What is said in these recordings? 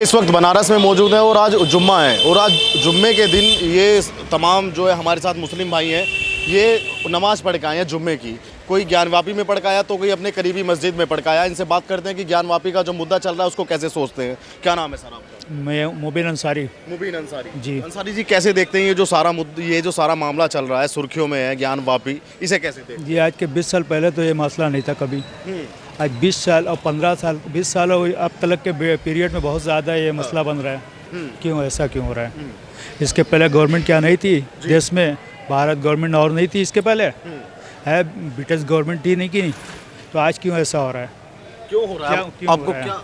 इस वक्त बनारस में मौजूद है और आज जुम्मा है और आज जुम्मे के दिन ये तमाम जो है हमारे साथ मुस्लिम भाई हैं, ये नमाज़ पढ़ के आए हैं जुम्मे की। कोई ज्ञानवापी में पढ़ के आया तो कोई अपने करीबी मस्जिद में पढ़ के आया। इनसे बात करते हैं कि ज्ञानवापी का जो मुद्दा चल रहा है उसको कैसे सोचते हैं। क्या नाम है सर आपका? मैं मुबीन अंसारी। मुबीन अंसारी जी। अंसारी जी, कैसे देखते हैं ये जो सारा मामला चल रहा है, सुर्खियों में है ज्ञानवापी, इसे कैसे देखते हैं? जी, आज के 20 साल पहले तो ये मसला नहीं था कभी। आज 20 साल और 15 साल 20 साल अब तक के पीरियड में बहुत ज़्यादा ये मसला बन रहा है। क्यों ऐसा क्यों हो रहा है? इसके पहले गवर्नमेंट क्या नहीं थी देश में? भारत गवर्नमेंट और नहीं थी इसके पहले? है ब्रिटिश गवर्नमेंट थी नहीं की? तो आज क्यों ऐसा हो रहा है? क्यों हो रहा है?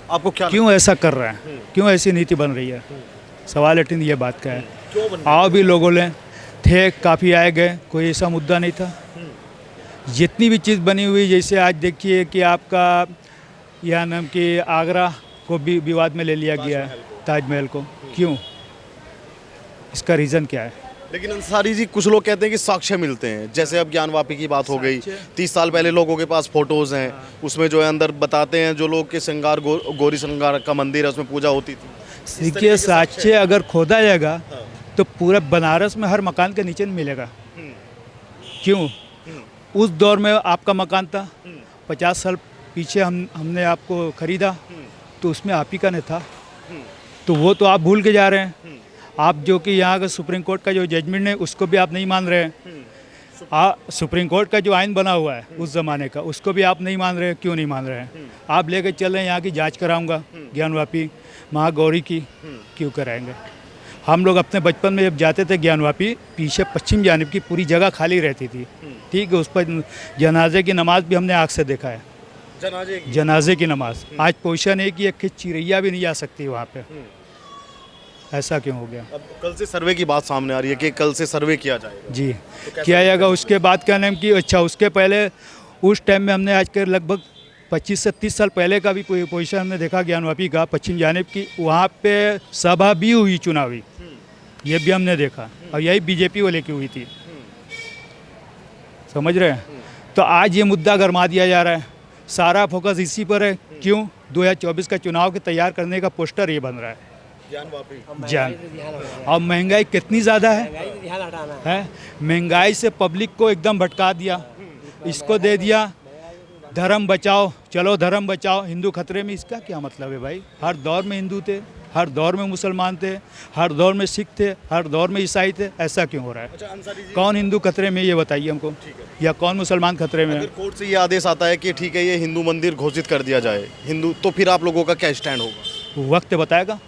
आपको क्या क्यों ऐसा कर रहा है? क्यों ऐसी नीति बन रही है? सवाल लेकिन ये बात का है। आओ भी लोगों ने थे, काफ़ी आए गए, कोई ऐसा मुद्दा नहीं था। जितनी भी चीज़ बनी हुई, जैसे आज देखिए कि आपका यह नाम कि आगरा को भी विवाद में ले लिया गया है, ताजमहल को। क्यों? इसका रीज़न क्या है? लेकिन अंसारी जी, कुछ लोग कहते हैं कि साक्ष्य मिलते हैं। जैसे अब ज्ञानवापी की बात हो गई, 30 साल पहले लोगों के पास फोटोज़ हैं, उसमें जो है अंदर बताते हैं जो लोग के श्रृंगार गौरी श्रृंगार का मंदिर है, उसमें पूजा होती थी। देखिए, साक्ष्य अगर खोदा जाएगा तो पूरा बनारस में हर मकान के नीचे मिलेगा। क्यों? उस दौर में आपका मकान था, 50 साल पीछे हमने आपको ख़रीदा तो उसमें आप ही का नहीं था। तो वो तो आप भूल के जा रहे हैं। आप जो कि यहाँ का सुप्रीम कोर्ट का जो जजमेंट है उसको भी आप नहीं मान रहे हैं। सुप्रीम कोर्ट का जो आइन बना हुआ है उस ज़माने का, उसको भी आप नहीं मान रहे हैं। क्यों नहीं मान रहे हैं? आप लेकर चल रहे हैं यहाँ की जांच कराऊंगा ज्ञानवापी महागौरी की। क्यों कराएंगे? हम लोग अपने बचपन में जब जाते थे ज्ञानवापी, पीछे पश्चिम जानिब की पूरी जगह खाली रहती थी। ठीक है, उस पर जनाजे की नमाज़ भी हमने आँख से देखा है। जनाजे की नमाज़ आज पोजीशन है कि एक चिड़ैया भी नहीं जा सकती वहाँ पे। ऐसा क्यों हो गया? अब कल से सर्वे की बात सामने आ रही है कि कल से सर्वे किया जाएगा। जी, किया जाएगा। उसके बाद क्या नाम कि अच्छा, उसके पहले उस टाइम में हमने आज के लगभग 25 से 30 साल पहले का भी पोजीशन हमने देखा ज्ञानवापी का पश्चिम जानिब की। वहाँ पे सभा भी हुई चुनावी, ये भी हमने देखा, और यही बीजेपी वाले की हुई थी। समझ रहे हैं? तो आज ये मुद्दा गरमा दिया जा रहा है, सारा फोकस इसी पर है। क्यों? 2024 का चुनाव के तैयार करने का पोस्टर ये बन रहा है। और महंगाई कितनी ज़्यादा है? महंगाई से पब्लिक को एकदम भटका दिया। इसको दे दिया धर्म बचाओ, चलो धर्म बचाओ, हिंदू खतरे में। इसका क्या मतलब है भाई? हर दौर में हिंदू थे, हर दौर में मुसलमान थे, हर दौर में सिख थे, हर दौर में ईसाई थे। ऐसा क्यों हो रहा है? कौन हिंदू खतरे में, ये बताइए हमको, या कौन मुसलमान खतरे में? अगर कोर्ट से ये आदेश आता है कि ठीक है ये हिंदू मंदिर घोषित कर दिया जाए हिंदू, तो फिर आप लोगों का क्या स्टैंड होगा? वो वक्त बताएगा,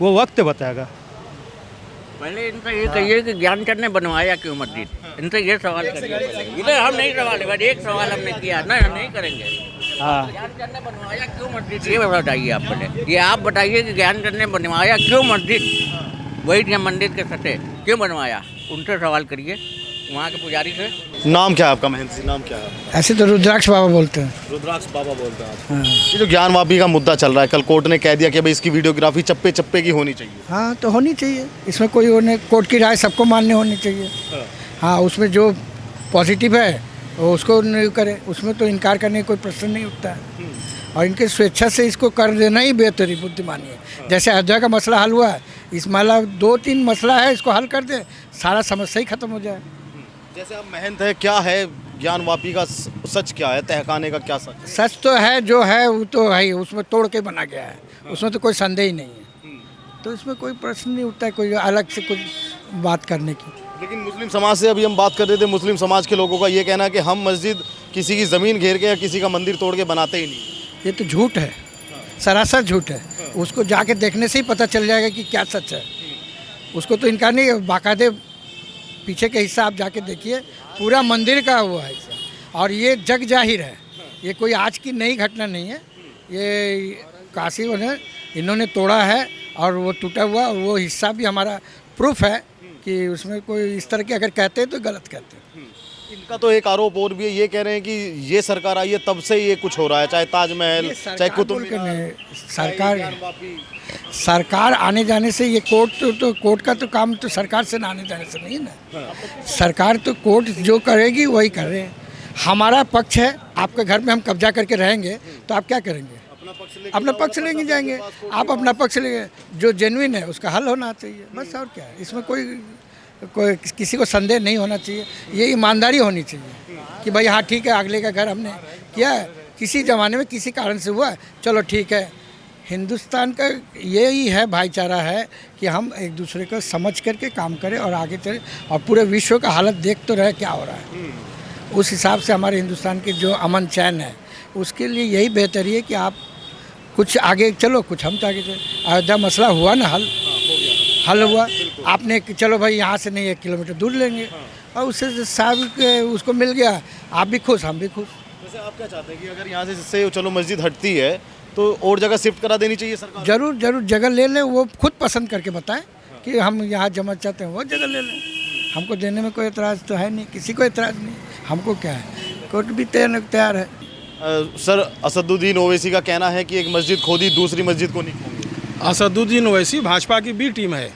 वो वक्त बताएगा। पहले इनका ये कहिए कि ज्ञानचंद ने बनवाया क्यों मस्जिद? इनसे ये सवाल करिए। इधर हम नहीं सवाल है, एक सवाल हमने किया ना, हम नहीं करेंगे। हाँ, ज्ञानचंद ने बनवाया क्यों मस्जिद, ये बताइए आप पहले। ये आप बताइए कि ज्ञानचंद ने बनवाया क्यों मस्जिद, वही थे मंदिर के सटे, क्यों बनवाया? उनसे सवाल करिए, वहाँ के पुजारी से। नाम क्या है आपका? महेंद्र जी, नाम क्या है? ऐसे तो रुद्राक्ष बाबा बोलते हैं। रुद्राक्ष बाबा बोलते हैं आप। ये जो ज्ञानवापी का मुद्दा चल रहा है, कल कोर्ट ने कह दिया कि भाई इसकी वीडियोग्राफी चप्पे चप्पे की होनी चाहिए। हाँ, तो होनी चाहिए। इसमें कोई होने, कोर्ट की राय सबको मान्य होनी चाहिए। हाँ, उसमें जो पॉजिटिव है वो उसको नहीं करे, उसमें तो इनकार करने का कोई प्रश्न नहीं उठता है। और इनके स्वेच्छा से इसको कर देना ही बेहतरी बुद्धिमानी है। जैसे अयोध्या का मसला हल हुआ है, इस माला 2-3 मसला है, इसको हल कर दे, सारा समस्या ही खत्म हो जाए। जैसे आप महंत है, क्या है ज्ञानवापी का सच क्या है? तहखाने का क्या सच? सच तो है, जो है वो तो है ही, उसमें तोड़ के बना गया है, उसमें तो कोई संदेह ही नहीं है। तो इसमें कोई प्रश्न नहीं उठता है कोई अलग से कुछ बात करने की। लेकिन मुस्लिम समाज से अभी हम बात कर रहे थे, मुस्लिम समाज के लोगों का ये कहना है कि हम मस्जिद किसी की ज़मीन घेर के या किसी का मंदिर तोड़ के बनाते ही नहीं। ये तो झूठ है, सरासर झूठ है। उसको जाके देखने से ही पता चल जाएगा कि क्या सच है। उसको तो इनकार नहीं, बाकायदे पीछे के हिस्सा आप जाके देखिए, पूरा मंदिर का हुआ है हिस्सा। और ये जग जाहिर है, ये कोई आज की नई घटना नहीं है। ये काशी ने इन्होंने तोड़ा है और वो टूटा हुआ, और वो हिस्सा भी हमारा प्रूफ है कि उसमें कोई इस तरह के अगर कहते हैं तो गलत कहते हैं। इनका तो एक आरोप और भी है, ये कह रहे हैं कि ये सरकार आई है तब से ये कुछ हो रहा है, चाहे ताजमहल, चाहे कुतुब मीनार। सरकार आने जाने से ये कोर्ट तो कोर्ट का तो काम तो सरकार से आने जाने से नहीं ना। सरकार तो कोर्ट जो करेगी वही कर रहे हैं। हमारा पक्ष है, आपके घर में हम कब्जा करके रहेंगे तो आप क्या करेंगे? अपना पक्ष लेंगे जाएंगे। आप अपना पक्ष लेंगे, जो जेन्युइन है उसका हल होना चाहिए, बस। और क्या है इसमें, कोई किसी को संदेह नहीं होना चाहिए। ये ईमानदारी होनी चाहिए कि भाई हाँ ठीक है, अगले का घर हमने किया है, किसी ज़माने में किसी कारण से हुआ है, चलो ठीक है। हिंदुस्तान का यही है, भाईचारा है कि हम एक दूसरे को समझ करके काम करें और आगे चलें, और पूरे विश्व का हालत देख तो रहे क्या हो रहा है। उस हिसाब से हमारे हिंदुस्तान की जो अमन चैन है, उसके लिए यही बेहतरी है कि आप कुछ आगे चलो, कुछ हम तो आगे चलो। अयोध्या मसला हुआ ना हल हुआ। आपने चलो भाई यहाँ से नहीं 1 किलोमीटर दूर लेंगे, और उससे साहब उसको मिल गया, आप भी खुश, हम भी खुश। वैसे आप क्या चाहते हैं कि अगर यहाँ से चलो मस्जिद हटती है तो और जगह शिफ्ट करा देनी चाहिए सरकार? जरूर जगह ले लें, वो खुद पसंद करके बताएं कि हम यहाँ जमा चाहते हैं, वो जगह ले लें। हमको देने में कोई एतराज़ तो है नहीं, किसी को एतराज़ नहीं, हमको क्या है, कोर्ट भी तैयार है। सर, असदुद्दीन ओवैसी का कहना है कि एक मस्जिद खोदी, दूसरी मस्जिद को नहीं खोदी। असदुद्दीन ओवैसी भाजपा की बी टीम है।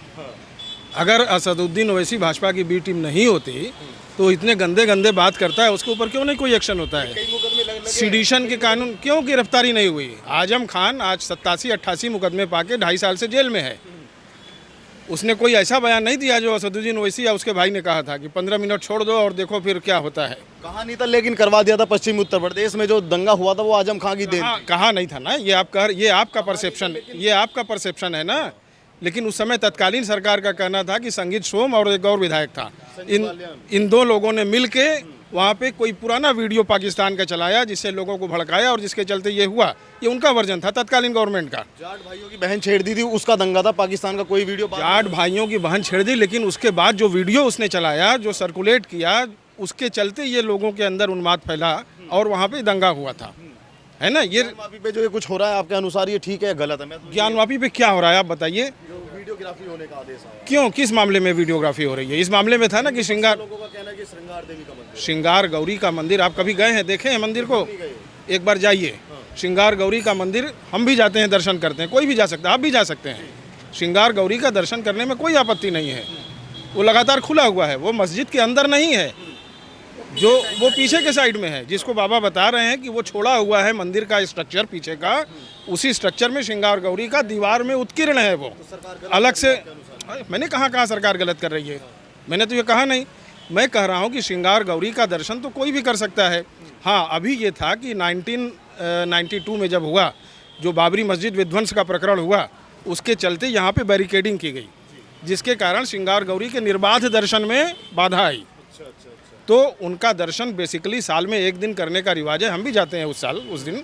अगर असदुद्दीन ओवैसी भाजपा की बी टीम नहीं होती तो इतने गंदे बात करता है, उसके ऊपर क्यों नहीं कोई एक्शन होता है? सिडिशन के कानून क्यों गिरफ्तारी नहीं हुई? आजम खान आज 87-88 मुकदमे पाके 2.5 साल से जेल में है। उसने कोई ऐसा बयान नहीं दिया जो असदुद्दीन ओवैसी या उसके भाई ने कहा था कि 15 मिनट छोड़ दो और देखो फिर क्या होता है। कहा नहीं था, लेकिन करवा दिया था। पश्चिमी उत्तर प्रदेश में जो दंगा हुआ था वो आजम खान की देन थी। कहा नहीं था ना, ये आपका परसेप्शन है ना। लेकिन उस समय तत्कालीन सरकार का कहना था कि संगीत सोम और एक और विधायक था, इन 2 लोगों ने मिल के वहाँ पे कोई पुराना वीडियो पाकिस्तान का चलाया जिससे लोगों को भड़काया और जिसके चलते ये हुआ। ये उनका वर्जन था तत्कालीन गवर्नमेंट का। जाट भाइयों की बहन छेड़ दी थी, उसका दंगा था। पाकिस्तान का कोई वीडियो जाट भाइयों की बहन छेड़ दी, लेकिन उसके बाद जो वीडियो उसने चलाया, जो सर्कुलेट किया, उसके चलते ये लोगों के अंदर उन्माद फैला और वहाँ पे दंगा हुआ था, है ना। ये ज्ञानवापी पे जो ये कुछ हो रहा है, आपके अनुसार ये ठीक है गलत है? ज्ञानवापी पे क्या हो रहा है आप बताइए? वीडियोग्राफी होने का आदेश आया। क्यों, किस मामले में वीडियोग्राफी हो रही है? इस मामले में था ना कि श्रृंगार गौरी का मंदिर, आप कभी गए हैं, देखे हैं मंदिर को? एक बार जाइए। श्रृंगार गौरी का मंदिर हम भी जाते हैं, दर्शन करते हैं, कोई भी जा सकता है, आप भी जा सकते हैं। श्रृंगार गौरी का दर्शन करने में कोई आपत्ति नहीं है, वो लगातार खुला हुआ है। वो मस्जिद के अंदर नहीं है, जो वो पीछे के साइड में है, जिसको बाबा बता रहे हैं कि वो छोड़ा हुआ है मंदिर का स्ट्रक्चर पीछे का। उसी स्ट्रक्चर में श्रृंगार गौरी का दीवार में उत्कीर्ण है वो अलग से। मैंने कहाँ सरकार गलत कर रही है? मैंने तो ये कहा नहीं। मैं कह रहा हूँ कि श्रृंगार गौरी का दर्शन तो कोई भी कर सकता है। हाँ, अभी ये था कि 1992 में जब हुआ, जो बाबरी मस्जिद विध्वंस का प्रकरण हुआ, उसके चलते यहाँ पे बैरिकेडिंग की गई, जिसके कारण श्रृंगार गौरी के निर्बाध दर्शन में बाधा आई। तो उनका दर्शन बेसिकली साल में 1 दिन करने का रिवाज है। हम भी जाते हैं उस दिन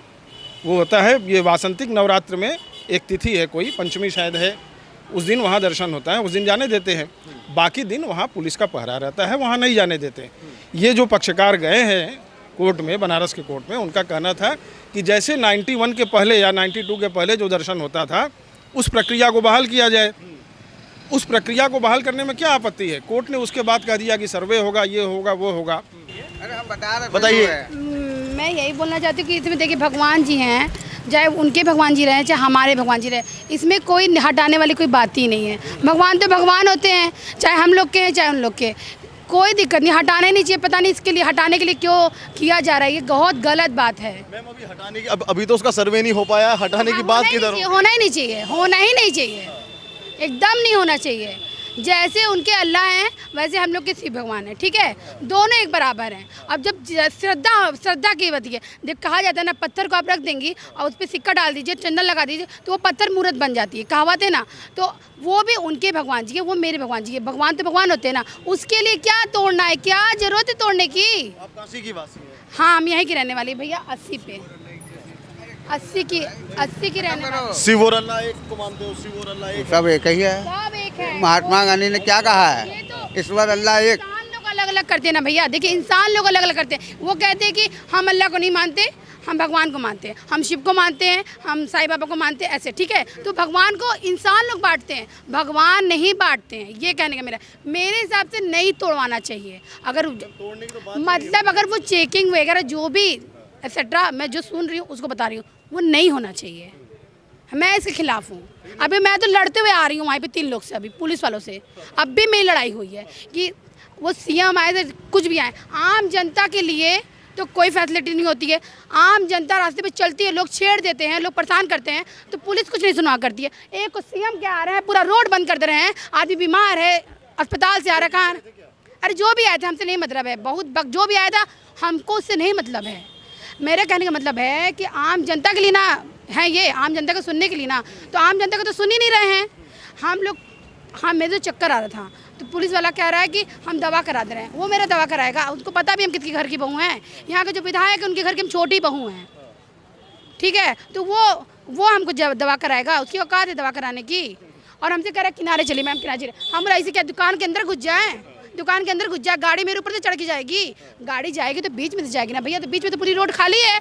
वो होता है। ये वासंतिक नवरात्र में एक तिथि है, कोई पंचमी शायद है, उस दिन वहाँ दर्शन होता है, उस दिन जाने देते हैं। बाकी दिन वहाँ पुलिस का पहरा रहता है, वहाँ नहीं जाने देते। ये जो पक्षकार गए हैं कोर्ट में, बनारस के कोर्ट में, उनका कहना था कि जैसे 91 के पहले या 92 के पहले जो दर्शन होता था, उस प्रक्रिया को बहाल किया जाए। उस प्रक्रिया को बहाल करने में क्या आपत्ति है? कोर्ट ने उसके बाद कह दिया कि सर्वे होगा, ये होगा, वो होगा। अरे हम बता रहे, बताइए। मैं यही बोलना चाहती हूँ कि इसमें देखिए, भगवान जी हैं, चाहे उनके भगवान जी रहे चाहे हमारे भगवान जी रहे, इसमें कोई हटाने वाली कोई बात ही नहीं है। भगवान तो भगवान होते हैं, चाहे हम लोग के हैं चाहे उन लोग के, कोई दिक्कत नहीं, हटाने नहीं चाहिए। पता नहीं इसके लिए हटाने के लिए क्यों किया जा रहा है, ये बहुत गलत बात है। मैम, अभी हटाने की अभी तो उसका सर्वे नहीं हो पाया, हटाने की बात किधर? होना ही नहीं चाहिए, होना ही नहीं चाहिए, एकदम नहीं होना चाहिए। जैसे उनके अल्लाह हैं वैसे हम लोग के शिव भगवान हैं, ठीक है, दोनों एक बराबर हैं। अब जब श्रद्धा की होती है, जब कहा जाता है ना, पत्थर को आप रख देंगी और उस पर सिक्का डाल दीजिए, चंदन लगा दीजिए, तो वो पत्थर मूर्त बन जाती है, कहावत है ना। तो वो भी उनके भगवान जी है, वो मेरे भगवान जी है। भगवान तो भगवान होते हैं ना, उसके लिए क्या तोड़ना है, क्या जरूरत है तोड़ने की? आप काशी की वासी हैं? हाँ, हम यहीं की रहने वाली भैया, 80 पे 80 की रहने वाली। शिव और अल्लाह एक को मानते हो? शिव और अल्लाह एक? सब एक ही है। सब एक है। महात्मा गांधी ने क्या कहा है? ये तो ईश्वर अल्लाह एक। इंसान लोग अलग अलग करते हैं ना भैया, देखिए इंसान लोग अलग अलग करते हैं। वो कहते हैं कि हम अल्लाह को नहीं मानते, हम भगवान को मानते हैं, हम शिव को मानते हैं, हम साईं बाबा को मानते हैं, ऐसे, ठीक है। तो भगवान को इंसान लोग बांटते हैं, भगवान नहीं बांटते हैं, ये कहने का मेरे हिसाब से नहीं तोड़वाना चाहिए। अगर मतलब अगर वो चेकिंग वगैरह जो भी एक्सेट्रा, मैं जो सुन रही हूँ उसको बता रही हूँ, वो नहीं होना चाहिए। मैं इसके खिलाफ हूँ। अभी मैं तो लड़ते हुए आ रही हूँ वहाँ पे 3 लोग से, अभी पुलिस वालों से अब भी मेरी लड़ाई हुई है कि वो सीएम आए थे, कुछ भी आए, आम जनता के लिए तो कोई फैसिलिटी नहीं होती है। आम जनता रास्ते पे चलती है, लोग छेड़ देते हैं, लोग परेशान करते हैं, तो पुलिस कुछ नहीं सुनवा करती है। एक को सीएम क्या आ रहे हैं, पूरा रोड बंद कर दे रहे हैं, आदमी बीमार है, अस्पताल से आ रहा है, कहाँ? अरे जो भी आया था हमसे नहीं मतलब है, बहुत जो भी आया था हमको उससे नहीं मतलब है। मेरे कहने का मतलब है कि आम जनता के लिए ना है ये, आम जनता को सुनने के लिए ना, तो आम जनता को तो सुन ही नहीं रहे हैं हम लोग। हाँ, मेरे तो चक्कर आ रहा था, तो पुलिस वाला कह रहा है कि हम दवा करा दे रहे हैं। वो मेरा दवा कराएगा, उसको पता भी हम किसके घर की बहू हैं। यहाँ के जो विधायक है उनके घर की हम छोटी बहू हैं, ठीक है, तो वो हमको दवा कराएगा, उसकी औकात है दवा कराने की। और हमसे कह रहा है किनारे चलिए मैम, किनारे चलिए। हम ऐसे क्या दुकान के अंदर घुस जाएँ? दुकान के अंदर घुस जाए, गाड़ी मेरे ऊपर से चढ़ के जाएगी, गाड़ी जाएगी तो बीच में से जाएगी ना भैया, तो बीच में तो पूरी रोड खाली है।